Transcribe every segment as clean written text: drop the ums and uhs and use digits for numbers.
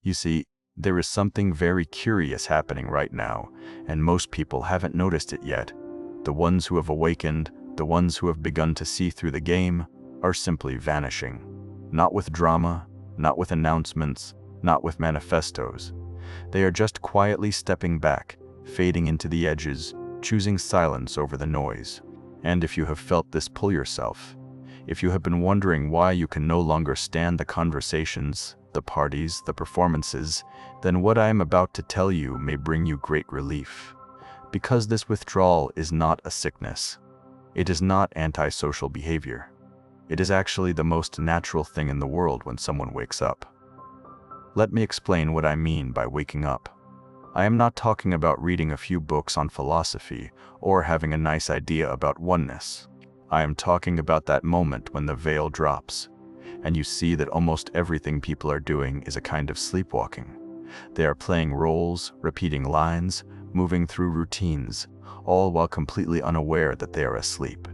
You see, there is something very curious happening right now, and most people haven't noticed it yet. The ones who have awakened, the ones who have begun to see through the game, are simply vanishing. Not with drama, not with announcements, not with manifestos. They are just quietly stepping back, fading into the edges, choosing silence over the noise. And if you have felt this pull yourself, if you have been wondering why you can no longer stand the conversations, the parties, the performances, then what I am about to tell you may bring you great relief. Because this withdrawal is not a sickness. It is not antisocial behavior. It is actually the most natural thing in the world when someone wakes up. Let me explain what I mean by waking up. I am not talking about reading a few books on philosophy or having a nice idea about oneness. I am talking about that moment when the veil drops, and you see that almost everything people are doing is a kind of sleepwalking. They are playing roles, repeating lines, moving through routines, all while completely unaware that they are asleep.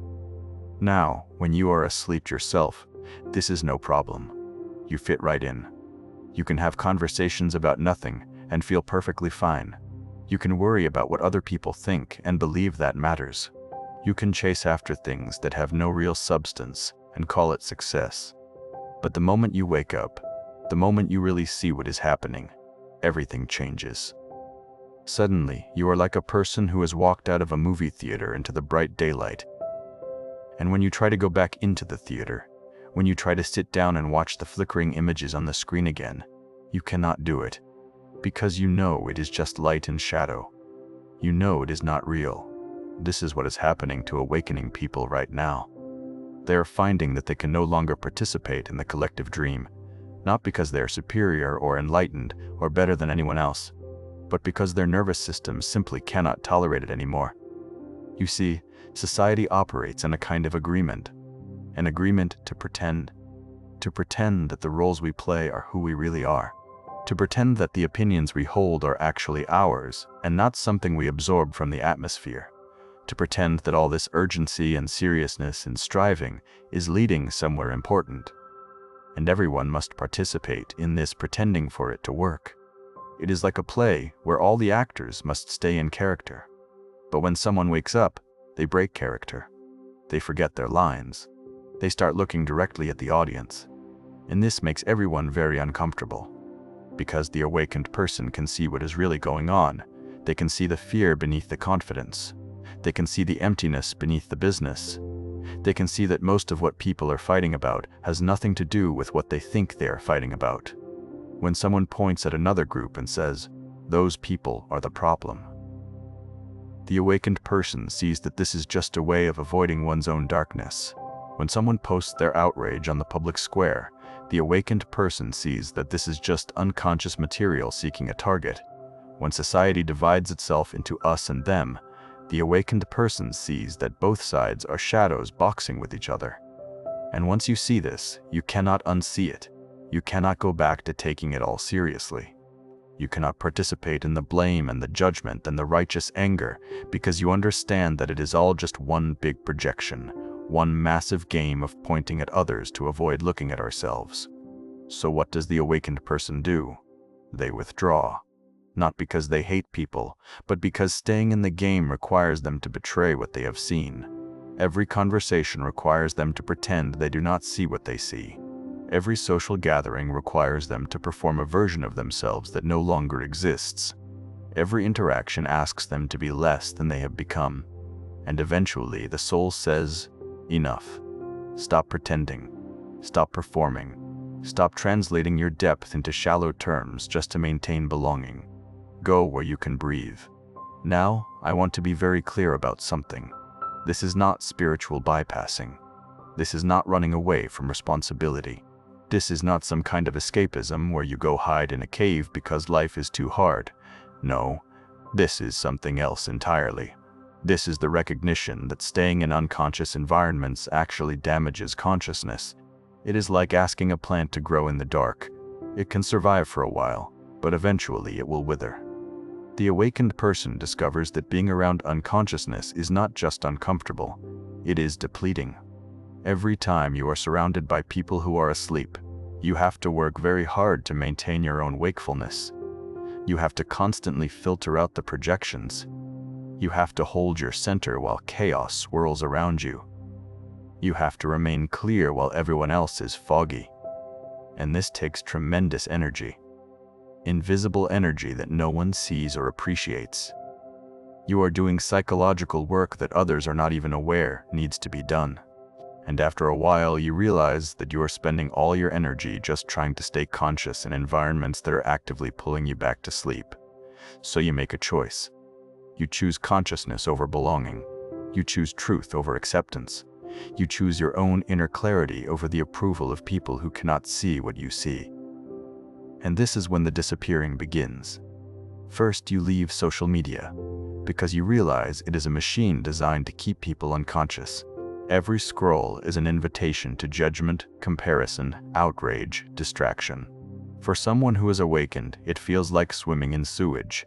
Now, when you are asleep yourself, this is no problem. You fit right in. You can have conversations about nothing and feel perfectly fine. You can worry about what other people think and believe that matters. You can chase after things that have no real substance and call it success. But the moment you wake up, the moment you really see what is happening, everything changes. Suddenly, you are like a person who has walked out of a movie theater into the bright daylight. And when you try to go back into the theater, when you try to sit down and watch the flickering images on the screen again, you cannot do it, because you know it is just light and shadow. You know it is not real. This is what is happening to awakening people right now. They are finding that they can no longer participate in the collective dream, not because they are superior or enlightened or better than anyone else, but because their nervous system simply cannot tolerate it anymore. You see, society operates in a kind of agreement, an agreement to pretend that the roles we play are who we really are, to pretend that the opinions we hold are actually ours and not something we absorb from the atmosphere, to pretend that all this urgency and seriousness and striving is leading somewhere important. And everyone must participate in this pretending for it to work. It is like a play where all the actors must stay in character. But when someone wakes up, they break character. They forget their lines. They start looking directly at the audience. And this makes everyone very uncomfortable. Because the awakened person can see what is really going on. They can see the fear beneath the confidence. They can see the emptiness beneath the business. They can see that most of what people are fighting about has nothing to do with what they think they are fighting about. When someone points at another group and says, "Those people are the problem," the awakened person sees that this is just a way of avoiding one's own darkness. When someone posts their outrage on the public square, the awakened person sees that this is just unconscious material seeking a target. When society divides itself into us and them, the awakened person sees that both sides are shadows boxing with each other. And once you see this, you cannot unsee it. You cannot go back to taking it all seriously. You cannot participate in the blame and the judgment and the righteous anger because you understand that it is all just one big projection, one massive game of pointing at others to avoid looking at ourselves. So what does the awakened person do? They withdraw. Not because they hate people, but because staying in the game requires them to betray what they have seen. Every conversation requires them to pretend they do not see what they see. Every social gathering requires them to perform a version of themselves that no longer exists. Every interaction asks them to be less than they have become. And eventually the soul says, "Enough. Stop pretending. Stop performing. Stop translating your depth into shallow terms just to maintain belonging. Go where you can breathe." Now, I want to be very clear about something. This is not spiritual bypassing. This is not running away from responsibility. This is not some kind of escapism where you go hide in a cave because life is too hard. No, this is something else entirely. This is the recognition that staying in unconscious environments actually damages consciousness. It is like asking a plant to grow in the dark. It can survive for a while, but eventually it will wither. The awakened person discovers that being around unconsciousness is not just uncomfortable, it is depleting. Every time you are surrounded by people who are asleep, You have to work very hard to maintain your own wakefulness. You have to constantly filter out the projections. You have to hold your center while chaos swirls around you. You have to remain clear while everyone else is foggy. And this takes tremendous energy. Invisible energy that no one sees or appreciates. You are doing psychological work that others are not even aware needs to be done. And after a while, you realize that you are spending all your energy just trying to stay conscious in environments that are actively pulling you back to sleep. So you make a choice. You choose consciousness over belonging. You choose truth over acceptance. You choose your own inner clarity over the approval of people who cannot see what you see. And this is when the disappearing begins. First, you leave social media, because you realize it is a machine designed to keep people unconscious. Every scroll is an invitation to judgment, comparison, outrage, distraction. For someone who is awakened, it feels like swimming in sewage.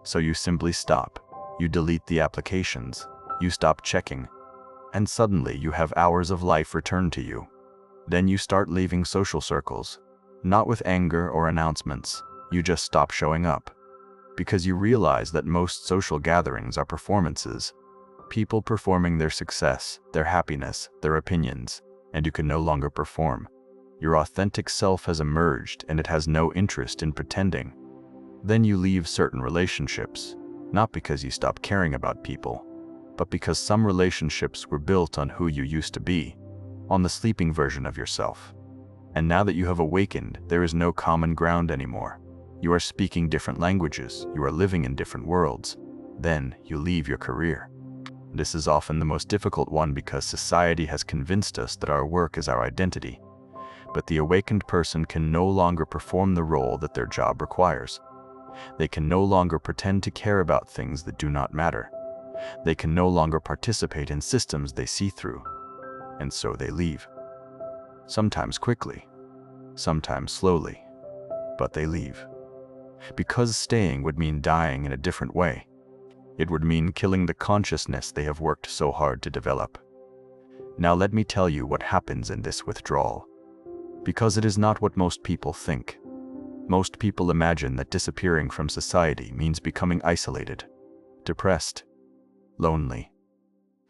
So you simply stop. You delete the applications. You stop checking. And suddenly you have hours of life returned to you. Then you start leaving social circles. Not with anger or announcements. You just stop showing up. Because you realize that most social gatherings are performances. People performing their success, their happiness, their opinions, and you can no longer perform. Your authentic self has emerged and it has no interest in pretending. Then you leave certain relationships, not because you stop caring about people, but because some relationships were built on who you used to be, on the sleeping version of yourself. And now that you have awakened, there is no common ground anymore. You are speaking different languages, you are living in different worlds. Then you leave your career. This is often the most difficult one because society has convinced us that our work is our identity. But the awakened person can no longer perform the role that their job requires. They can no longer pretend to care about things that do not matter. They can no longer participate in systems they see through. And so they leave. Sometimes quickly, sometimes slowly, but they leave. Because staying would mean dying in a different way. It would mean killing the consciousness they have worked so hard to develop. Now let me tell you what happens in this withdrawal. Because it is not what most people think. Most people imagine that disappearing from society means becoming isolated, depressed, lonely.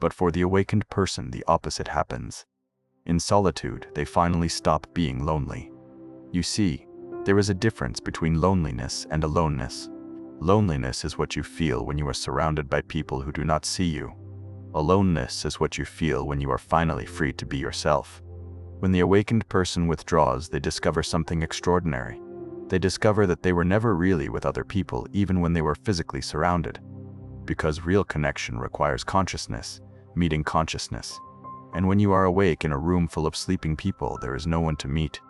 But for the awakened person, the opposite happens. In solitude, they finally stop being lonely. You see, there is a difference between loneliness and aloneness. Loneliness is what you feel when you are surrounded by people who do not see you. Aloneness is what you feel when you are finally free to be yourself. When the awakened person withdraws, they discover something extraordinary. They discover that they were never really with other people, even when they were physically surrounded. Because real connection requires consciousness, meeting consciousness. And when you are awake in a room full of sleeping people, there is no one to meet.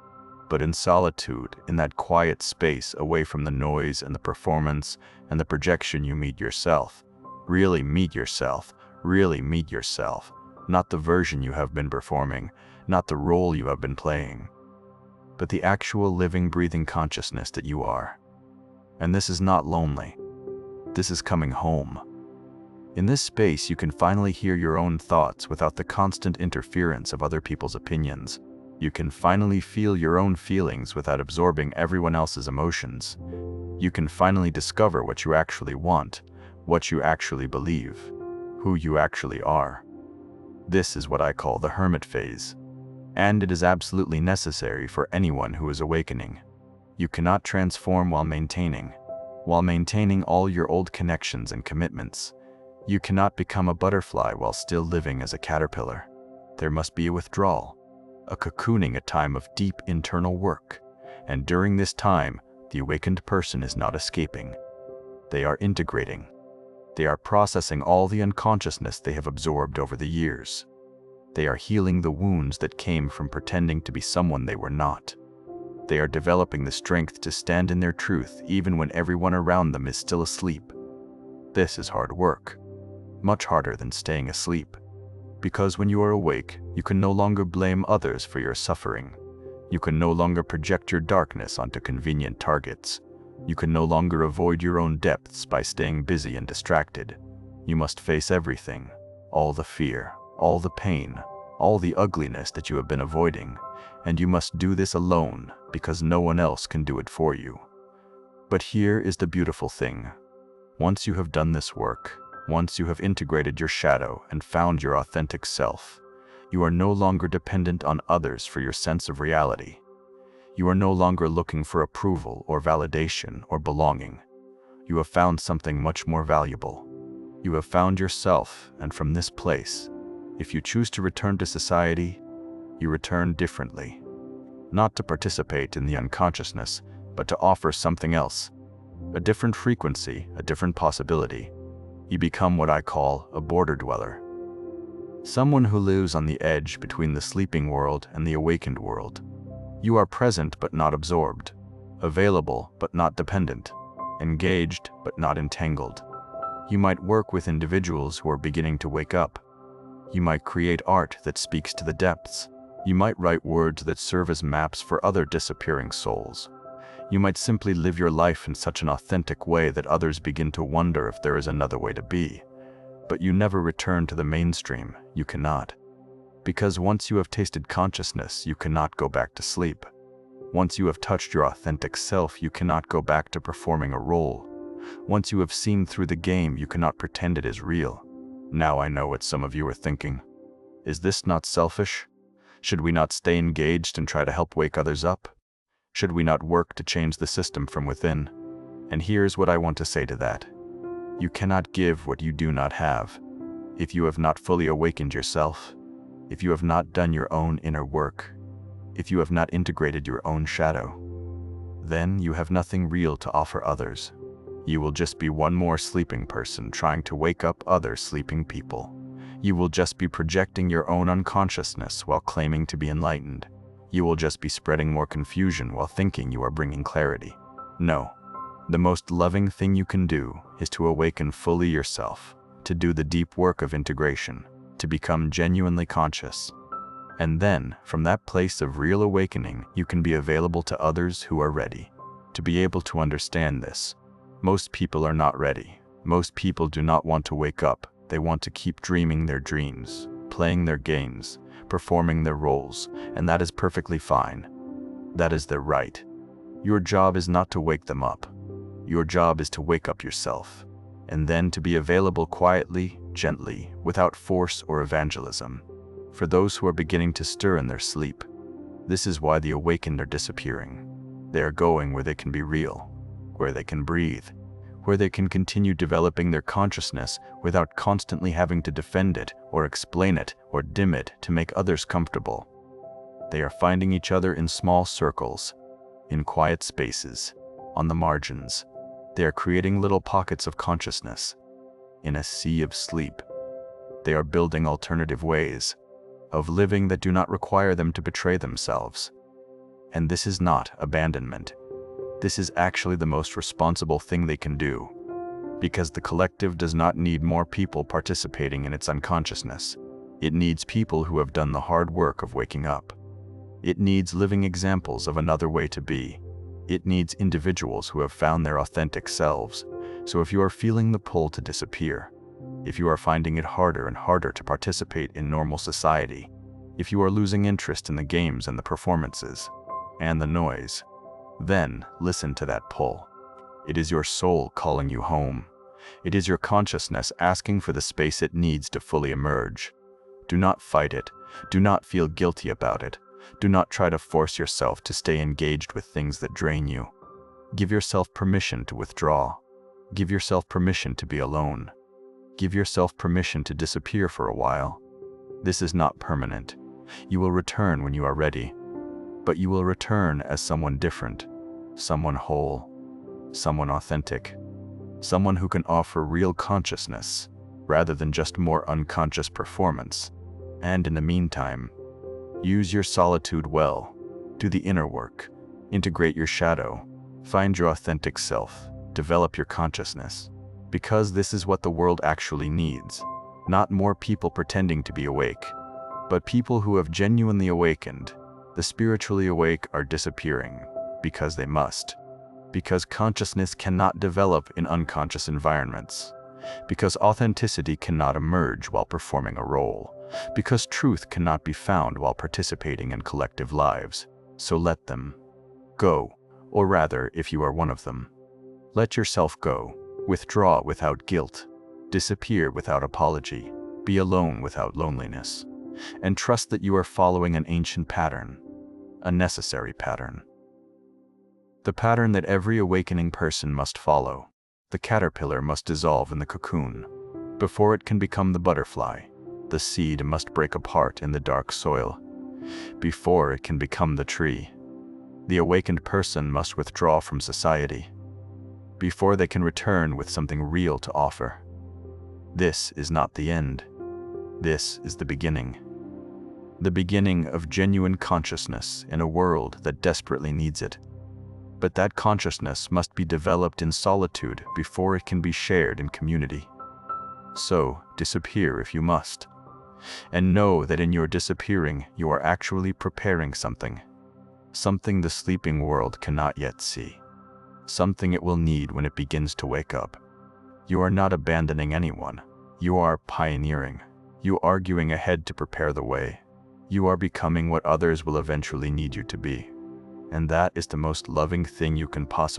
But in solitude, in that quiet space away from the noise and the performance and the projection, you meet yourself. Really meet yourself. Really meet yourself. Not the version you have been performing, not the role you have been playing, but the actual living, breathing consciousness that you are. And this is not lonely. This is coming home. In this space, you can finally hear your own thoughts without the constant interference of other people's opinions. You can finally feel your own feelings without absorbing everyone else's emotions. You can finally discover what you actually want, what you actually believe, who you actually are. This is what I call the hermit phase. And it is absolutely necessary for anyone who is awakening. You cannot transform while maintaining all your old connections and commitments. You cannot become a butterfly while still living as a caterpillar. There must be a withdrawal. A cocooning, a time of deep internal work. And during this time, the awakened person is not escaping. They are integrating. They are processing all the unconsciousness they have absorbed over the years. They are healing the wounds that came from pretending to be someone they were not. They are developing the strength to stand in their truth even when everyone around them is still asleep. This is hard work. Much harder than staying asleep. Because when you are awake, you can no longer blame others for your suffering. You can no longer project your darkness onto convenient targets. You can no longer avoid your own depths by staying busy and distracted. You must face everything, all the fear, all the pain, all the ugliness that you have been avoiding, and you must do this alone because no one else can do it for you. But here is the beautiful thing. Once you have done this work, once you have integrated your shadow and found your authentic self, you are no longer dependent on others for your sense of reality. You are no longer looking for approval or validation or belonging. You have found something much more valuable. You have found yourself, and from this place, if you choose to return to society, you return differently. Not to participate in the unconsciousness, but to offer something else. A different frequency, a different possibility. You become what I call a border dweller. Someone who lives on the edge between the sleeping world and the awakened world. You are present but not absorbed, available but not dependent, engaged but not entangled. You might work with individuals who are beginning to wake up. You might create art that speaks to the depths. You might write words that serve as maps for other disappearing souls. You might simply live your life in such an authentic way that others begin to wonder if there is another way to be. But you never return to the mainstream. You cannot. Because once you have tasted consciousness, you cannot go back to sleep. Once you have touched your authentic self, you cannot go back to performing a role. Once you have seen through the game, you cannot pretend it is real. Now I know what some of you are thinking. Is this not selfish? Should we not stay engaged and try to help wake others up? Should we not work to change the system from within? And here's what I want to say to that. You cannot give what you do not have. If you have not fully awakened yourself, if you have not done your own inner work, if you have not integrated your own shadow, then you have nothing real to offer others. You will just be one more sleeping person trying to wake up other sleeping people. You will just be projecting your own unconsciousness while claiming to be enlightened. You will just be spreading more confusion while thinking you are bringing clarity. No. The most loving thing you can do is to awaken fully yourself, to do the deep work of integration, to become genuinely conscious. And then, from that place of real awakening, you can be available to others who are ready. To be able to understand this, most people are not ready. Most people do not want to wake up. They want to keep dreaming their dreams, playing their games, performing their roles, and that is perfectly fine. That is their right. Your job is not to wake them up. Your job is to wake up yourself, and then to be available quietly, gently, without force or evangelism. For those who are beginning to stir in their sleep, this is why the awakened are disappearing. They are going where they can be real, where they can breathe, where they can continue developing their consciousness without constantly having to defend it or explain it or dim it to make others comfortable. They are finding each other in small circles, in quiet spaces, on the margins. They are creating little pockets of consciousness, in a sea of sleep. They are building alternative ways of living that do not require them to betray themselves. And this is not abandonment. This is actually the most responsible thing they can do, because the collective does not need more people participating in its unconsciousness. It needs people who have done the hard work of waking up. It needs living examples of another way to be. It needs individuals who have found their authentic selves. So if you are feeling the pull to disappear, if you are finding it harder and harder to participate in normal society, if you are losing interest in the games and the performances, and the noise, then listen to that pull. It is your soul calling you home. It is your consciousness asking for the space it needs to fully emerge. Do not fight it. Do not feel guilty about it. Do not try to force yourself to stay engaged with things that drain you. Give yourself permission to withdraw. Give yourself permission to be alone. Give yourself permission to disappear for a while. This is not permanent. You will return when you are ready. But you will return as someone different, someone whole, someone authentic, someone who can offer real consciousness rather than just more unconscious performance. And in the meantime, use your solitude well. Do the inner work. Integrate your shadow. Find your authentic self. Develop your consciousness. Because this is what the world actually needs. Not more people pretending to be awake, but people who have genuinely awakened. The spiritually awake are disappearing because they must. Because consciousness cannot develop in unconscious environments. because authenticity cannot emerge while performing a role, because truth cannot be found while participating in collective lives. So let them go, or rather, if you are one of them, let yourself go. Withdraw without guilt, disappear without apology, be alone without loneliness, and trust that you are following an ancient pattern, a necessary pattern. The pattern that every awakening person must follow. The caterpillar must dissolve in the cocoon. Before it can become the butterfly, the seed must break apart in the dark soil. Before it can become the tree, the awakened person must withdraw from society. Before they can return with something real to offer. This is not the end. This is the beginning. The beginning of genuine consciousness in a world that desperately needs it. But that consciousness must be developed in solitude before it can be shared in community. So, disappear if you must. And know that in your disappearing, you are actually preparing something. Something the sleeping world cannot yet see. Something it will need when it begins to wake up. You are not abandoning anyone. You are pioneering. You are arguing ahead to prepare the way. You are becoming what others will eventually need you to be. And that is the most loving thing you can possibly